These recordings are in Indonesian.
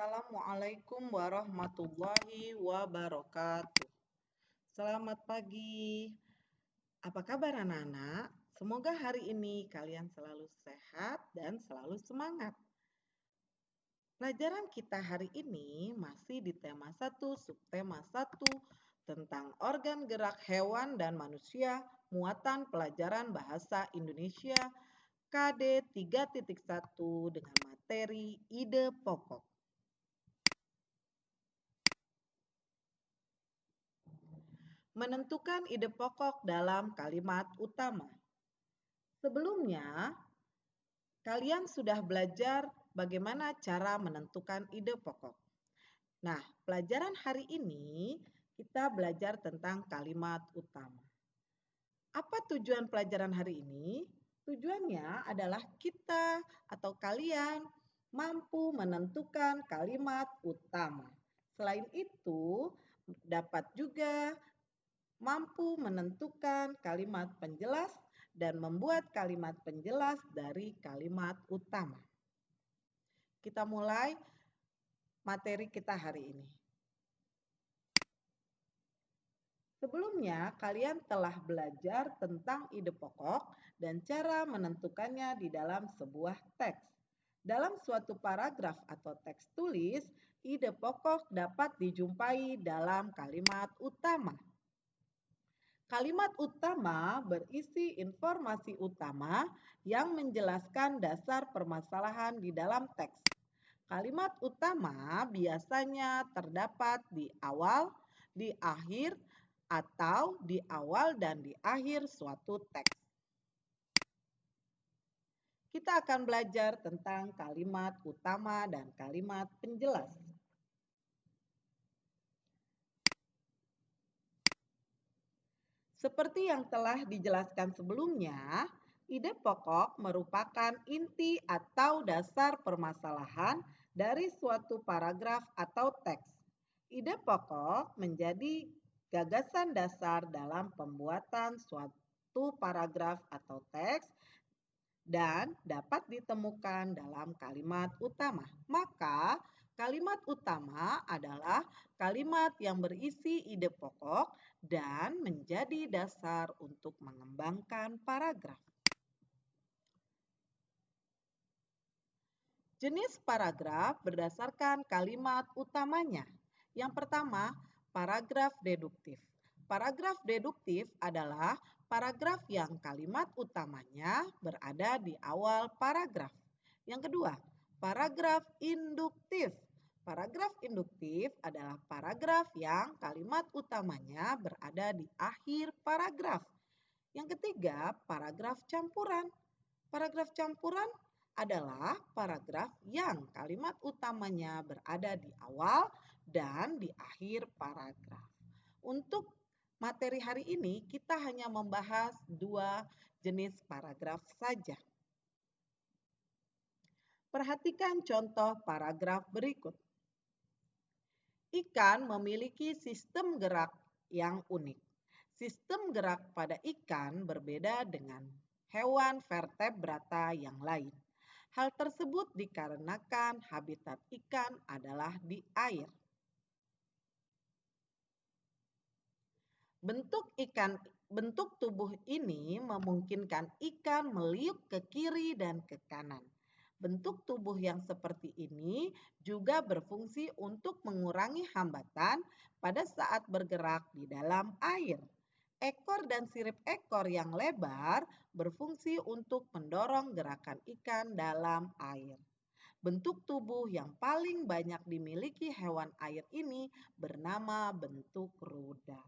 Assalamualaikum warahmatullahi wabarakatuh. Selamat pagi. Apa kabar anak-anak? Semoga hari ini kalian selalu sehat dan selalu semangat. Pelajaran kita hari ini masih di tema 1, subtema 1 tentang organ gerak hewan dan manusia, muatan pelajaran bahasa Indonesia KD 3.1 dengan materi ide pokok. Menentukan ide pokok dalam kalimat utama. Sebelumnya, kalian sudah belajar bagaimana cara menentukan ide pokok. Nah, pelajaran hari ini kita belajar tentang kalimat utama. Apa tujuan pelajaran hari ini? Tujuannya adalah kita atau kalian mampu menentukan kalimat utama. Selain itu, dapat juga mampu menentukan kalimat penjelas dan membuat kalimat penjelas dari kalimat utama. Kita mulai materi kita hari ini. Sebelumnya, kalian telah belajar tentang ide pokok dan cara menentukannya di dalam sebuah teks. Dalam suatu paragraf atau teks tulis, ide pokok dapat dijumpai dalam kalimat utama. Kalimat utama berisi informasi utama yang menjelaskan dasar permasalahan di dalam teks. Kalimat utama biasanya terdapat di awal, di akhir, atau di awal dan di akhir suatu teks. Kita akan belajar tentang kalimat utama dan kalimat penjelas. Seperti yang telah dijelaskan sebelumnya, ide pokok merupakan inti atau dasar permasalahan dari suatu paragraf atau teks. Ide pokok menjadi gagasan dasar dalam pembuatan suatu paragraf atau teks dan dapat ditemukan dalam kalimat utama. Maka, kalimat utama adalah kalimat yang berisi ide pokok dan menjadi dasar untuk mengembangkan paragraf. Jenis paragraf berdasarkan kalimat utamanya. Yang pertama, paragraf deduktif. Paragraf deduktif adalah paragraf yang kalimat utamanya berada di awal paragraf. Yang kedua, paragraf induktif. Paragraf induktif adalah paragraf yang kalimat utamanya berada di akhir paragraf. Yang ketiga, paragraf campuran. Paragraf campuran adalah paragraf yang kalimat utamanya berada di awal dan di akhir paragraf. Untuk materi hari ini kita hanya membahas 2 jenis paragraf saja. Perhatikan contoh paragraf berikut. Ikan memiliki sistem gerak yang unik. Sistem gerak pada ikan berbeda dengan hewan vertebrata yang lain. Hal tersebut dikarenakan habitat ikan adalah di air. Bentuk tubuh ini memungkinkan ikan meliuk ke kiri dan ke kanan. Bentuk tubuh yang seperti ini juga berfungsi untuk mengurangi hambatan pada saat bergerak di dalam air. Ekor dan sirip ekor yang lebar berfungsi untuk mendorong gerakan ikan dalam air. Bentuk tubuh yang paling banyak dimiliki hewan air ini bernama bentuk rudal.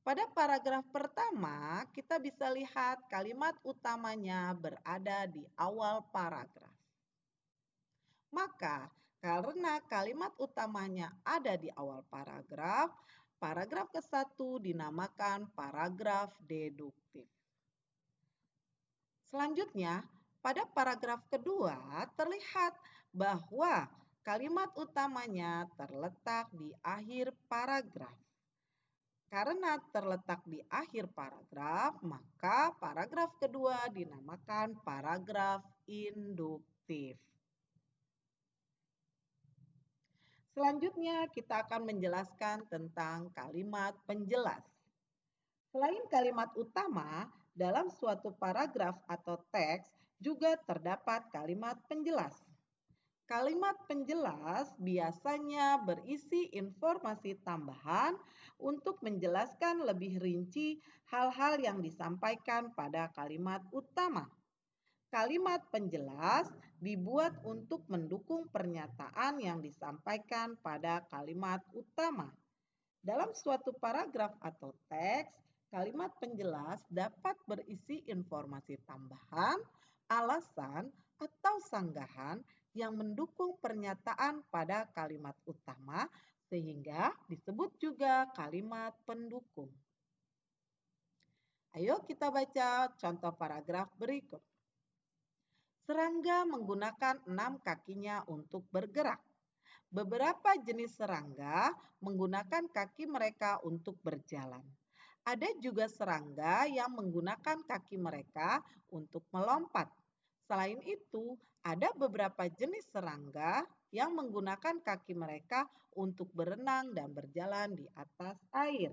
Pada paragraf pertama, kita bisa lihat kalimat utamanya berada di awal paragraf. Maka, karena kalimat utamanya ada di awal paragraf, paragraf ke-1 dinamakan paragraf deduktif. Selanjutnya, pada paragraf kedua terlihat bahwa kalimat utamanya terletak di akhir paragraf. Karena terletak di akhir paragraf, maka paragraf kedua dinamakan paragraf induktif. Selanjutnya kita akan menjelaskan tentang kalimat penjelas. Selain kalimat utama, dalam suatu paragraf atau teks juga terdapat kalimat penjelas. Kalimat penjelas biasanya berisi informasi tambahan untuk menjelaskan lebih rinci hal-hal yang disampaikan pada kalimat utama. Kalimat penjelas dibuat untuk mendukung pernyataan yang disampaikan pada kalimat utama. Dalam suatu paragraf atau teks, kalimat penjelas dapat berisi informasi tambahan, alasan, atau sanggahan yang mendukung pernyataan pada kalimat utama sehingga disebut juga kalimat pendukung. Ayo kita baca contoh paragraf berikut. Serangga menggunakan 6 kakinya untuk bergerak. Beberapa jenis serangga menggunakan kaki mereka untuk berjalan. Ada juga serangga yang menggunakan kaki mereka untuk melompat. Selain itu, ada beberapa jenis serangga yang menggunakan kaki mereka untuk berenang dan berjalan di atas air.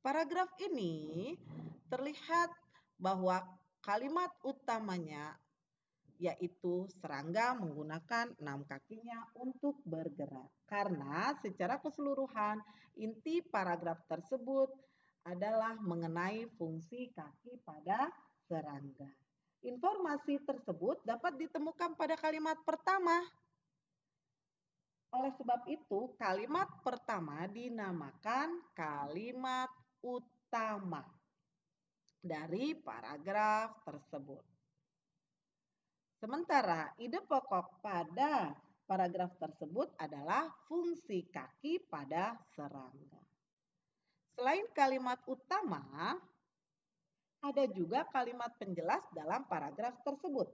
Paragraf ini terlihat bahwa kalimat utamanya yaitu serangga menggunakan 6 kakinya untuk bergerak. Karena secara keseluruhan inti paragraf tersebut adalah mengenai fungsi kaki pada serangga. Informasi tersebut dapat ditemukan pada kalimat pertama. Oleh sebab itu, kalimat pertama dinamakan kalimat utama dari paragraf tersebut. Sementara ide pokok pada paragraf tersebut adalah fungsi kaki pada serangga. Selain kalimat utama, ada juga kalimat penjelas dalam paragraf tersebut.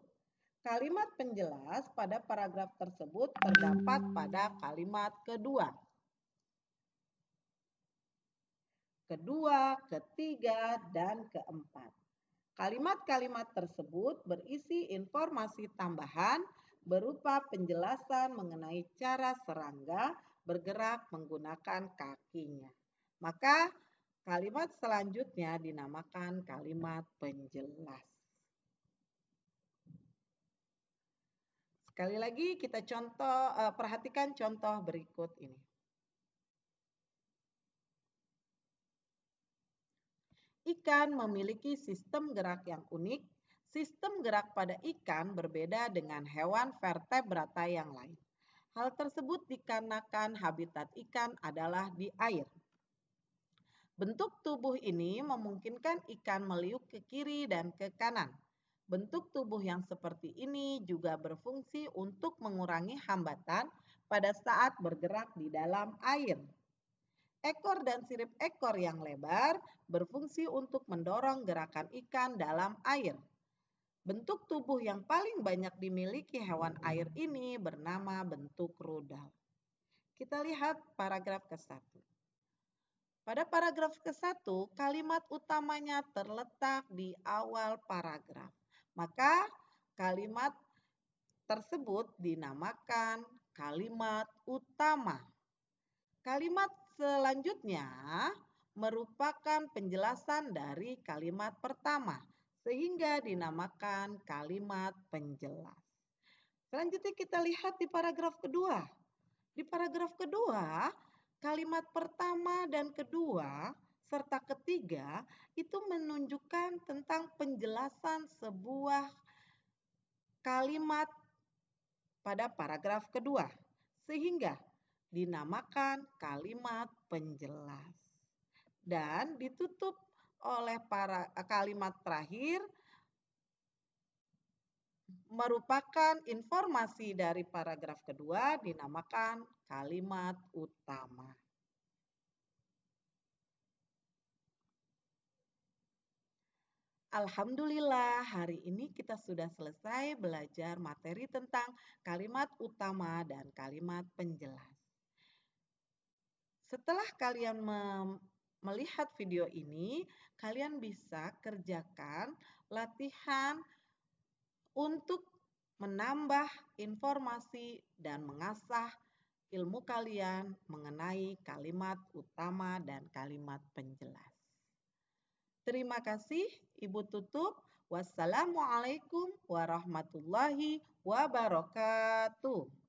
Kalimat penjelas pada paragraf tersebut terdapat pada kalimat kedua, ketiga, dan keempat. Kalimat-kalimat tersebut berisi informasi tambahan berupa penjelasan mengenai cara serangga bergerak menggunakan kakinya. Maka kalimat selanjutnya dinamakan kalimat penjelas. Sekali lagi kita perhatikan contoh berikut ini. Ikan memiliki sistem gerak yang unik. Sistem gerak pada ikan berbeda dengan hewan vertebrata yang lain. Hal tersebut dikarenakan habitat ikan adalah di air. Bentuk tubuh ini memungkinkan ikan meliuk ke kiri dan ke kanan. Bentuk tubuh yang seperti ini juga berfungsi untuk mengurangi hambatan pada saat bergerak di dalam air. Ekor dan sirip ekor yang lebar berfungsi untuk mendorong gerakan ikan dalam air. Bentuk tubuh yang paling banyak dimiliki hewan air ini bernama bentuk rudal. Kita lihat paragraf ke-1. Pada paragraf ke-1, kalimat utamanya terletak di awal paragraf. Maka kalimat tersebut dinamakan kalimat utama. Kalimat selanjutnya merupakan penjelasan dari kalimat pertama, sehingga dinamakan kalimat penjelas. Selanjutnya kita lihat di paragraf kedua. Di paragraf kedua, kalimat pertama dan kedua serta ketiga itu menunjukkan tentang penjelasan sebuah kalimat pada paragraf kedua, sehingga dinamakan kalimat penjelas. Dan ditutup oleh kalimat terakhir merupakan informasi dari paragraf kedua dinamakan kalimat utama. Alhamdulillah, hari ini kita sudah selesai belajar materi tentang kalimat utama dan kalimat penjelas. Setelah kalian melihat video ini, kalian bisa kerjakan latihan untuk menambah informasi dan mengasah ilmu kalian mengenai kalimat utama dan kalimat penjelas. Terima kasih, Ibu tutup. Wassalamualaikum warahmatullahi wabarakatuh.